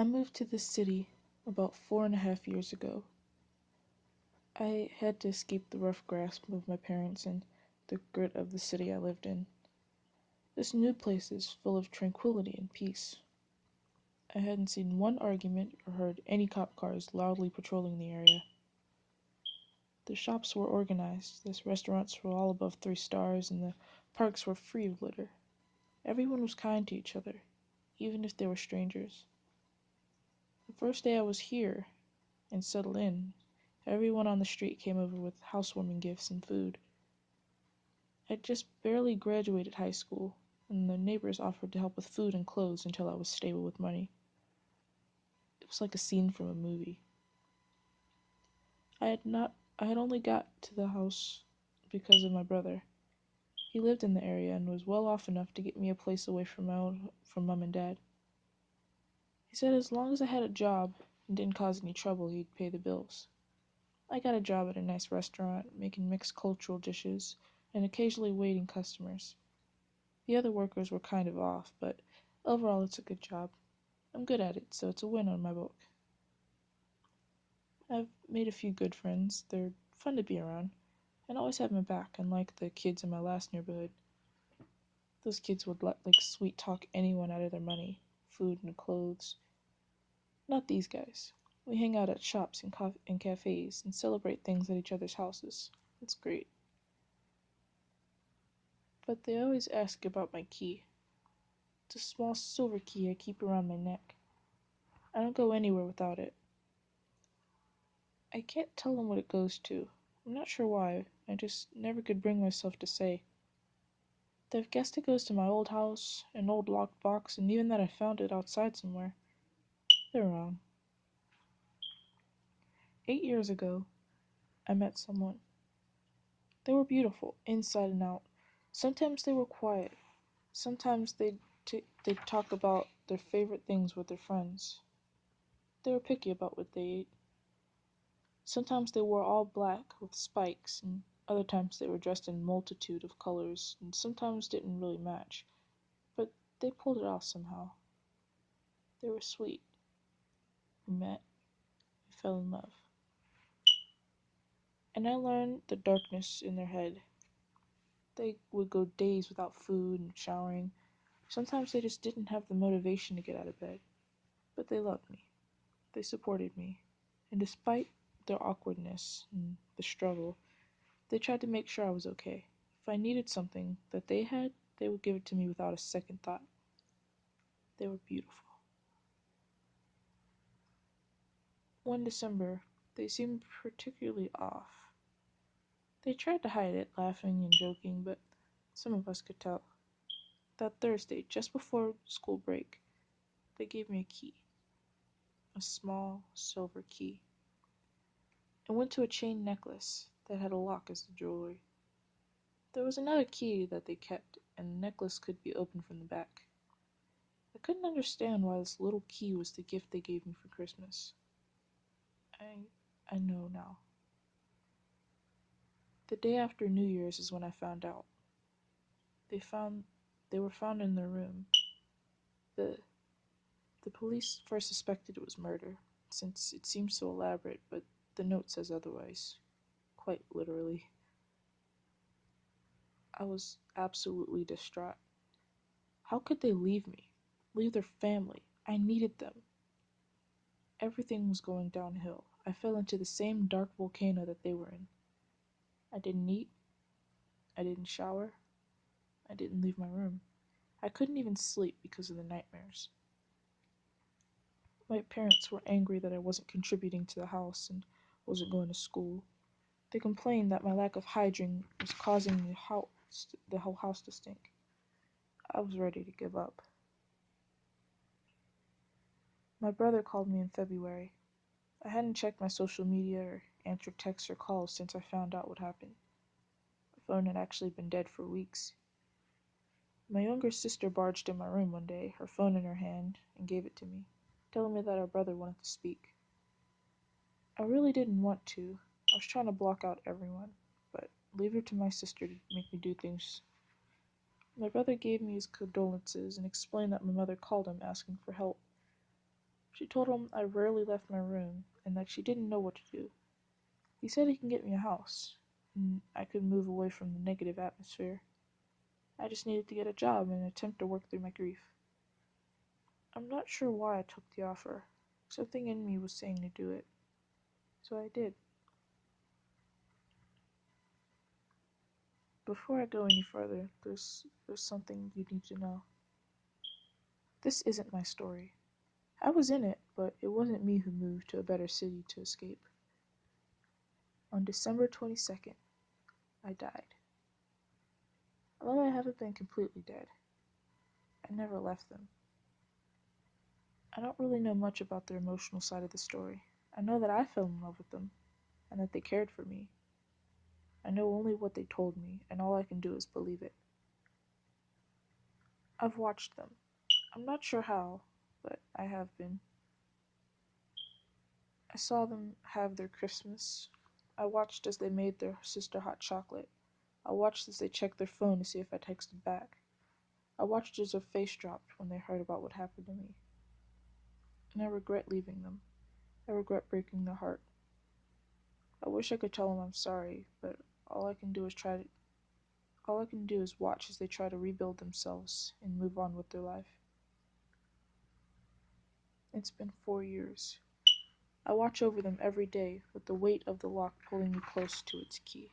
I moved to this city about 4.5 years ago. I had to escape the rough grasp of my parents and the grit of the city I lived in. This new place is full of tranquility and peace. I hadn't seen one argument or heard any cop cars loudly patrolling the area. The shops were organized, the restaurants were all above 3 stars, and the parks were free of litter. Everyone was kind to each other, even if they were strangers. The first day I was here and settled in, everyone on the street came over with housewarming gifts and food. I'd just barely graduated high school, and the neighbors offered to help with food and clothes until I was stable with money. It was like a scene from a movie. I had only got to the house because of my brother. He lived in the area and was well off enough to get me a place away from mom and dad. He said as long as I had a job and didn't cause any trouble, he'd pay the bills. I got a job at a nice restaurant, making mixed cultural dishes and occasionally waiting customers. The other workers were kind of off, but overall it's a good job. I'm good at it, so it's a win on my book. I've made a few good friends. They're fun to be around and always have my back, unlike the kids in my last neighborhood. Those kids would sweet talk anyone out of their money, food and clothes. Not these guys. We hang out at shops and cafes and celebrate things at each other's houses. It's great. But they always ask about my key. It's a small silver key I keep around my neck. I don't go anywhere without it. I can't tell them what it goes to. I'm not sure why. I just never could bring myself to say. They've guessed it goes to my old house, an old locked box, and even that I found it outside somewhere. They're wrong. 8 years ago, I met someone. They were beautiful, inside and out. Sometimes they were quiet. Sometimes they'd talk about their favorite things with their friends. They were picky about what they ate. Sometimes they wore all black with spikes, and other times they were dressed in a multitude of colors, and sometimes didn't really match. But they pulled it off somehow. They were sweet. We met. We fell in love. And I learned the darkness in their head. They would go days without food and showering. Sometimes they just didn't have the motivation to get out of bed. But they loved me. They supported me. And despite their awkwardness and the struggle, they tried to make sure I was okay. If I needed something that they had, they would give it to me without a second thought. They were beautiful. One December, they seemed particularly off. They tried to hide it, laughing and joking, but some of us could tell. That Thursday, just before school break, they gave me a key, a small silver key. It went to a chain necklace that had a lock as the jewelry. There was another key that they kept, and the necklace could be opened from the back. I couldn't understand why this little key was the gift they gave me for Christmas. I know now. The day after New Year's is when I found out. They found they were found in their room. The the police first suspected it was murder, since it seems so elaborate, but the note says otherwise. Quite literally. I was absolutely distraught. How could they leave me? Leave their family? I needed them. Everything was going downhill. I fell into the same dark volcano that they were in. I didn't eat. I didn't shower. I didn't leave my room. I couldn't even sleep because of the nightmares. My parents were angry that I wasn't contributing to the house and wasn't going to school. They complained that my lack of hygiene was causing the whole house to stink. I was ready to give up. My brother called me in February. I hadn't checked my social media or answered texts or calls since I found out what happened. My phone had actually been dead for weeks. My younger sister barged in my room one day, her phone in her hand, and gave it to me, telling me that our brother wanted to speak. I really didn't want to. I was trying to block out everyone, but leave it to my sister to make me do things. My brother gave me his condolences and explained that my mother called him asking for help. She told him I rarely left my room and that she didn't know what to do. He said he can get me a house, and I could move away from the negative atmosphere. I just needed to get a job and attempt to work through my grief. I'm not sure why I took the offer. Something in me was saying to do it, so I did. Before I go any further, there's something you need to know. This isn't my story. I was in it, but it wasn't me who moved to a better city to escape. On December 22nd, I died. Although I haven't been completely dead, I never left them. I don't really know much about their emotional side of the story. I know that I fell in love with them, and that they cared for me. I know only what they told me, and all I can do is believe it. I've watched them. I'm not sure how, but I have been. I saw them have their Christmas. I watched as they made their sister hot chocolate. I watched as they checked their phone to see if I texted back. I watched as their face dropped when they heard about what happened to me. And I regret leaving them. I regret breaking their heart. I wish I could tell them I'm sorry, but all I can do is try to all I can do is watch as they try to rebuild themselves and move on with their life. It's been 4 years. I watch over them every day with the weight of the lock pulling me close to its key.